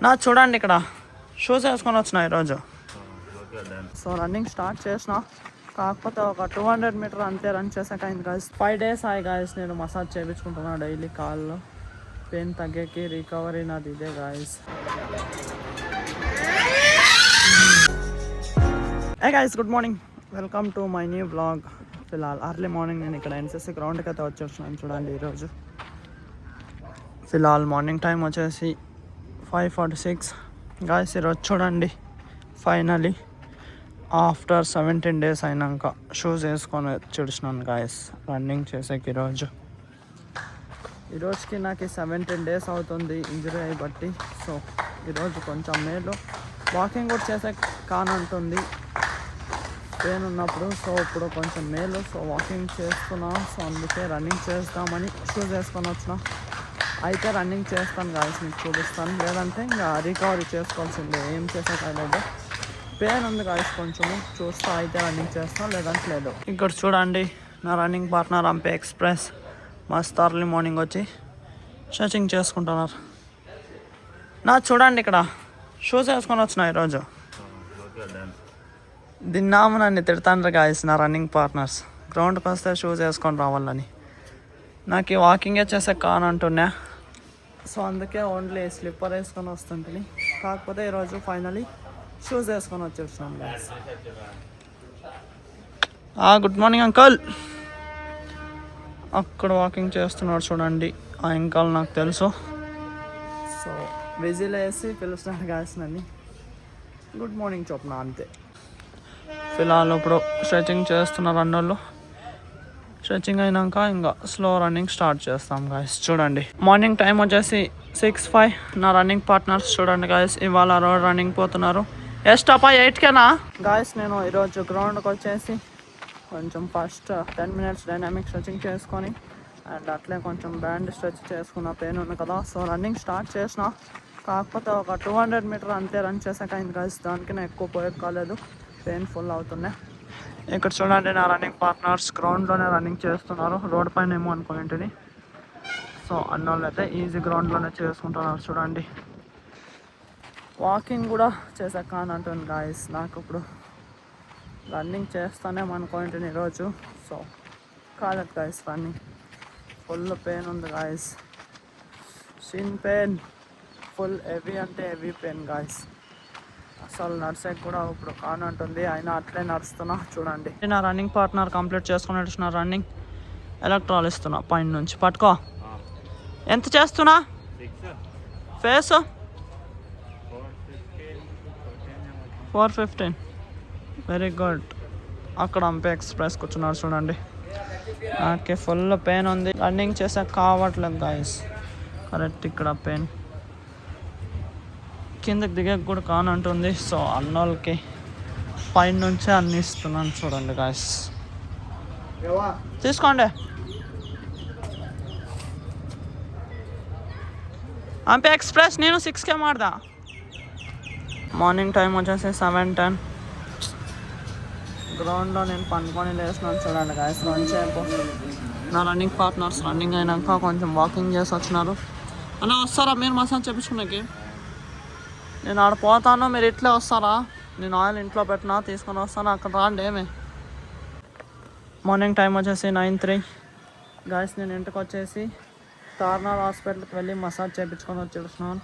నా చూడండి ఇక్కడ షూస్ వేసుకొని వచ్చిన ఈరోజు. సో రన్నింగ్ స్టార్ట్ చేసిన, కాకపోతే ఒక 200 మీటర్ అంతే రన్ చేసాక అయింది గాయస్. 5 days అయ్యి గాయస్ నేను మసాజ్ చేయించుకుంటున్నాను డైలీ. కాల్లో పెయిన్ తగ్గేకి రికవరీ నాది ఇదే guys. Hey guys, good morning, welcome to my new blog. ఫిలాల్ అర్లీ మార్నింగ్ నేను ఇక్కడ ఎన్సీసీ గ్రౌండ్కి అయితే వచ్చేస్తున్నాను చూడండి ఈరోజు. ఫిలాల్ మార్నింగ్ టైం వచ్చేసి 5:46 గాయస్. ఈరోజు చూడండి ఫైనలీ ఆఫ్టర్ 17 days అయినాక షూస్ వేసుకొని చూసినాను గాయస్ రన్నింగ్ చేసేకి. ఈరోజుకి నాకు 17 days అవుతుంది ఇంజరీ అయి బట్టి. సో ఈరోజు కొంచెం మేలు, వాకింగ్ కూడా చేసే కానంటుంది పెయిన్ ఉన్నప్పుడు. సో ఇప్పుడు కొంచెం మేలు, సో వాకింగ్ చేస్తున్నా. సో అందుకే రన్నింగ్ చేద్దామని షూస్ వేసుకొని వచ్చిన. అయితే రన్నింగ్ చేస్తాను గాయస్, మీకు చూపిస్తాను. లేదంటే ఇంకా రికవరీ చేసుకోవాల్సిందే, ఏం చేసేకాలేదు. పెయిన్ ఉంది గాయస్ కొంచెము, చూస్తా అయితే రన్నింగ్ చేస్తాను, లేదంటే లేదు. ఇక్కడ చూడండి నా రన్నింగ్ పార్ట్నర్ అంపే ఎక్స్ప్రెస్ మస్త్ అర్లీ మార్నింగ్ వచ్చి స్ట్రెచింగ్ చేసుకుంటున్నారు. నా చూడండి ఇక్కడ షూస్ వేసుకొని వచ్చిన ఈరోజు. దిన్నాము నన్ను తిడతాను గాయస్ నా రన్నింగ్ పార్ట్నర్స్, గ్రౌండ్కి వస్తే షూస్ వేసుకొని రావాలని. నాకు ఈ వాకింగే చేసే కానంటున్నా. సో అందుకే ఓన్లీ స్లిప్పర్ వేసుకొని వస్తుంటుంది. కాకపోతే ఈరోజు ఫైనలీ షూస్ వేసుకొని వచ్చేస్తున్నాను గాయస్. Good morning uncle. అక్కడ వాకింగ్ చేస్తున్నాడు చూడండి ఆ అంకల్, నాకు తెలుసు. సో విజిల్ వేసి పిలుస్తున్నాడు గాయస్ నన్ను. గుడ్ మార్నింగ్ చెప్పిన అంతే. ఫిలాల్ ఇప్పుడు స్ట్రెచింగ్ చేస్తున్నారు అన్నోళ్ళు. స్ట్రెచింగ్ అయినాక ఇంకా స్లో రన్నింగ్ స్టార్ట్ చేస్తాం గాయస్. చూడండి మార్నింగ్ టైం వచ్చేసి 6:05. నా రన్నింగ్ పార్ట్నర్స్ చూడండి గాయస్ ఇవాళ రోడ్ రన్నింగ్ పోతున్నారు. ఎస్టాపా 8కేనా గాయస్. నేను ఈరోజు గ్రౌండ్కి వచ్చేసి కొంచెం ఫస్ట్ 10 minutes డైనామిక్ స్ట్రెచింగ్ చేసుకొని అండ్ అట్లే కొంచెం బ్యాండ్ స్ట్రెచ్ చేసుకున్న, పెయిన్ ఉంది కదా. సో రన్నింగ్ స్టార్ట్ చేసిన, కాకపోతే ఒక 200 మీటర్ అంతే రన్ చేసాక అయింది గాయస్. దానికి నేను ఎక్కువ పోయేది కాలేదు, పెయిన్ ఫుల్ అవుతున్నాయి. ఇక్కడ చూడండి నా రన్నింగ్ పార్ట్నర్స్ గ్రౌండ్లోనే రన్నింగ్ చేస్తున్నారు, రోడ్ పైన ఏమో అనుకునేంటిది. సో అన్నోళ్ళు అయితే ఈజీ గ్రౌండ్లోనే చేసుకుంటున్నారు చూడండి. వాకింగ్ కూడా చేసాక అని అంటుంది గాయస్. నాకు ఇప్పుడు రన్నింగ్ చేస్తానేమో అనుకోండి ఈరోజు. సో కాలేదు గాయస్, రన్నింగ్ ఫుల్ పెయిన్ ఉంది guys. Shin pain full heavy అంటే హెవీ పెయిన్ గాయస్. అసలు నడిచేకి కూడా ఇప్పుడు కానంటుంది, అయినా అట్లే నడుస్తున్నా చూడండి. నా రన్నింగ్ పార్ట్నర్ కంప్లీట్ చేసుకుని నడుస్తున్నా రన్నింగ్. ఎలక్ట్రాల్ ఇస్తున్నా పైన నుంచి, పట్టుకో. ఎంత చేస్తున్నా ఫేస్ 4:15. Very good. అక్కడ అంపే ఎక్స్ప్రెస్ కూర్చున్నారు చూడండి. నాకే ఫుల్ పెయిన్ ఉంది, రన్నింగ్ చేసాక కావట్లేదు గాయస్. కరెక్ట్ ఇక్కడ పెయిన్ కిందకి దిగక కూడా కానంటుంది. సో అన్నోళ్ళకి పైన నుంచే అన్ని ఇస్తున్నాను చూడండి గాయస్. తీసుకోండి. అంపే ఎక్స్ప్రెస్ నేను 6కే మాడదా. మార్నింగ్ టైం వచ్చేసి 7:10. గ్రౌండ్లో నేను పండుకొని లేస్తున్నాను చూడండి గాయస్. రన్ చేయకు నా రన్నింగ్ పార్ట్నర్స్ రన్నింగ్ అయినాక కొంచెం వాకింగ్ చేసి వచ్చినారు. అన్న వస్తారా మీరు మసాజ్ చేయించుకున్నాకి? నేను ఆడ పోతాను, మీరు ఇట్లే వస్తారా? నేను ఆయిల్ ఇంట్లో పెట్టినా తీసుకొని వస్తాను, అక్కడ రాండి ఏమి. మార్నింగ్ టైం వచ్చేసి 9:03 గాయస్. నేను ఇంటికి వచ్చేసి తార్నార్ హాస్పిటల్కి వెళ్ళి మసాజ్ చేయించుకొని వచ్చేస్తున్నాను.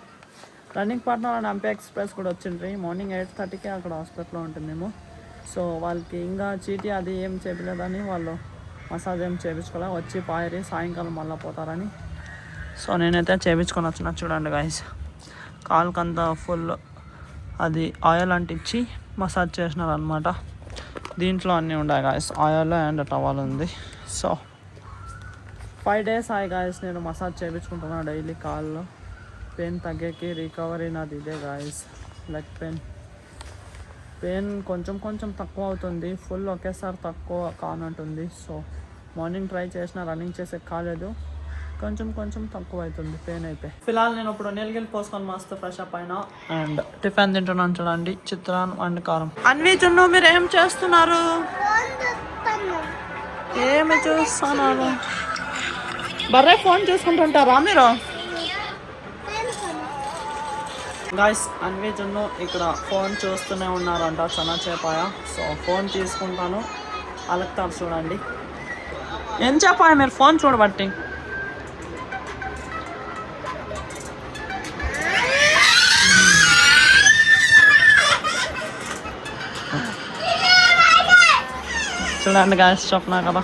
రన్నింగ్ పార్ట్నర్ అండ్ అంపే ఎక్స్ప్రెస్ కూడా వచ్చిండ్రి. మార్నింగ్ 8:30కి అక్కడ హాస్పిటల్లో ఉంటుందేమో. సో వాళ్ళకి ఇంకా చీటీ అది ఏం చేయలేదని వాళ్ళు మసాజ్ ఏం చేయించుకోలే, వచ్చి పాయరి సాయంకాలం మళ్ళీ పోతారని. సో నేనైతే చేయించుకొని వచ్చిన చూడండి గాయస్. కాలుకంతా ఫుల్ అది ఆయిల్ అంటించి మసాజ్ చేసినారు అనమాట. దీంట్లో అన్నీ ఉన్నాయి గాయస్, ఆయిల్ అండ్ టవల్ ఉంది. సో 5 days అయ్యి గాయస్ నేను మసాజ్ చేయించుకుంటున్నాను డైలీ. కాల్లో పెయిన్ తగ్గేకి రికవరీ నాది ఇదే గాయస్. లెగ్ పెయిన్ కొంచెం కొంచెం తక్కువ అవుతుంది, ఫుల్ ఒకేసారి తక్కువ కానంటుంది. సో మార్నింగ్ ట్రై చేసిన, రన్నింగ్ చేసే కాలేదు, కొంచెం కొంచెం తక్కువ అవుతుంది పెయిన్ అయితే. ఫిలాల్ నేను ఇప్పుడు నీళ్ళగిల్ పోసుకొని మస్తు ఫ్రెష్ అప్ అయినా అండ్ టిఫిన్ తింటున్నాను చూడండి, చిత్రాన్ అండ్ కారం. అన్వి చున్ను మీరు ఏం చేస్తున్నారు? ఏమి చూస్తున్నారు? బర్రే ఫోన్ చూసుకుంటుంటారా మీరు? గాయస్ అన్వి జున్ను ఇక్కడ ఫోన్ చూస్తూనే ఉన్నారంట చాలా చేపాయ. సో ఫోన్ తీసుకుంటాను అలుగుతారు చూడండి. ఏం చెప్పాలి మీరు ఫోన్ చూడబట్టి. చూడండి గాయస్ చెప్పినా కదా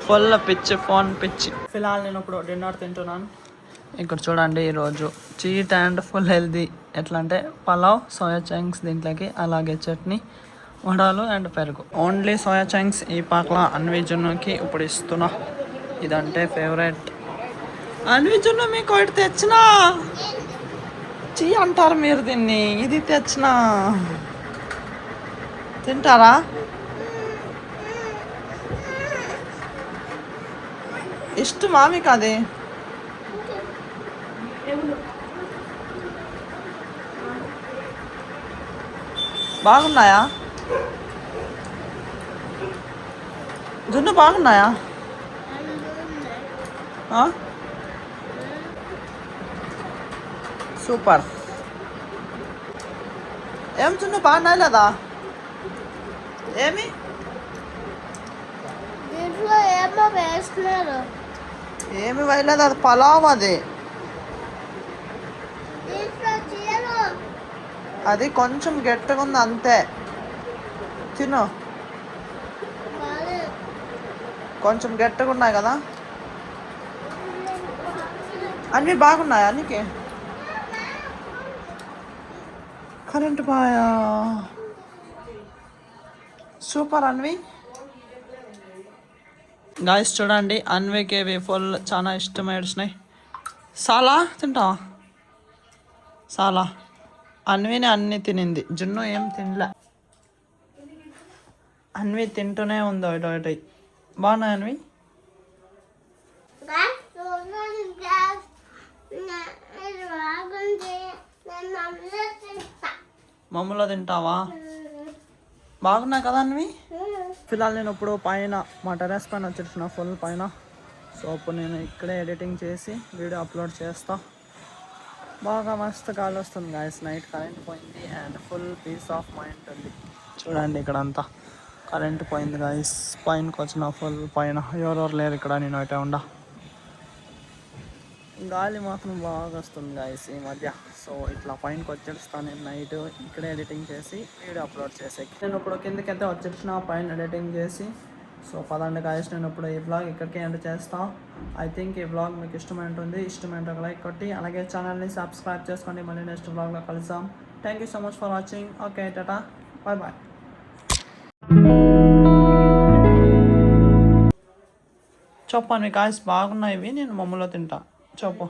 ఫుల్ పిచ్చి ఫోన్ పిచ్చి. ఫిలాల్ నేను ఇప్పుడు డిన్నర్ తింటున్నాను. ఇక్కడ చూడండి ఈరోజు చీట్ అండ్ ఫుల్ హెల్తీ. ఎట్లా అంటే పలావ్, సోయా చంక్స్ దీంట్లోకి, అలాగే చట్నీ, వడాలు అండ్ పెరుగు. ఓన్లీ సోయా చంక్స్ ఈ పాకల అన్వి జున్నుకి ఇప్పుడు ఇస్తున్నా. ఇదంటే ఫేవరెట్. అన్వి జున్ను మీకు ఒకటి తెచ్చినా చీ అంటారు మీరు దీన్ని. ఇది తెచ్చినా తింటారా? ఇష్టమా మీకు అది? బాగున్నాయా జున్ను? బాగున్నాయా? సూపర్. ఏం జున్ను బాగున్నాయి లేదా? ఏమి ఏమి వేయలేదు, అది పలావ్. అది కొంచెం గట్టిగా ఉంది అంతే. తిను. కొంచెం గట్టిగా ఉన్నాయి కదా. అన్నీ బాగున్నాయా నీకు? కరెంట్ బాయా. సూపర్ అన్వి. గాయస్ చూడండి అన్వికి ఇవి ఫుల్ చాలా ఇష్టం ఏడ్చినాయి. చాలా తింటావా? చాలా. అన్విని అన్ని తినింది, జున్ను ఏం తినలే. అన్వి తింటూనే ఉంది ఒకటి ఒకటి. బాగున్నాయి అన్వి. మమ్మల్ని తింటావా? బాగున్నాయి కదా అన్వి. ఫిలాల్ నేను ఇప్పుడు పైన మా టెర్రస్ పైన వచ్చేసిన ఫుల్ పైన. సో ఇప్పుడు నేను ఇక్కడే ఎడిటింగ్ చేసి వీడియో అప్లోడ్ చేస్తా. బాగా మస్తు గాలి వస్తుంది గాయస్. నైట్ కరెంట్ పోయింది and full peace of mind ఉంది. చూడండి ఇక్కడ అంతా కరెంట్ పోయింది గాయస్. పైనకి వచ్చిన ఫుల్ పైన ఎవరెవరు లేరు ఇక్కడ, నేను అయితే ఉండా. గాలి మాత్రం బాగా వస్తుంది గాయస్ ఈ మధ్య. సో ఇట్లా పైనకి వచ్చేస్తాను నేను నైట్ ఇక్కడే ఎడిటింగ్ చేసి వీడియో అప్లోడ్ చేసే. నేను ఇప్పుడు కిందకైతే వచ్చేసిన పైన ఎడిటింగ్ చేసి. సో పదండి గాయస్ నేను ఇప్పుడు ఈ బ్లాగ్ ఇక్కడికి ఎండ్ చేస్తా. ఐ థింక్ ఈ బ్లాగ్ మీకు ఇష్టమై ఉంటుంది. ఇష్టమైతే ఒక లైక్ కొట్టి అలాగే ఛానల్ని సబ్స్క్రైబ్ చేసుకోండి. మళ్ళీ నెక్స్ట్ బ్లాగ్లో కలుద్దాం. Thank you so much for watching. Okay tata, bye bye. చెప్పండి గాయస్ బాగున్నాయి ఇవి, నేను మమ్మల్ని తింటా. చెప్పు.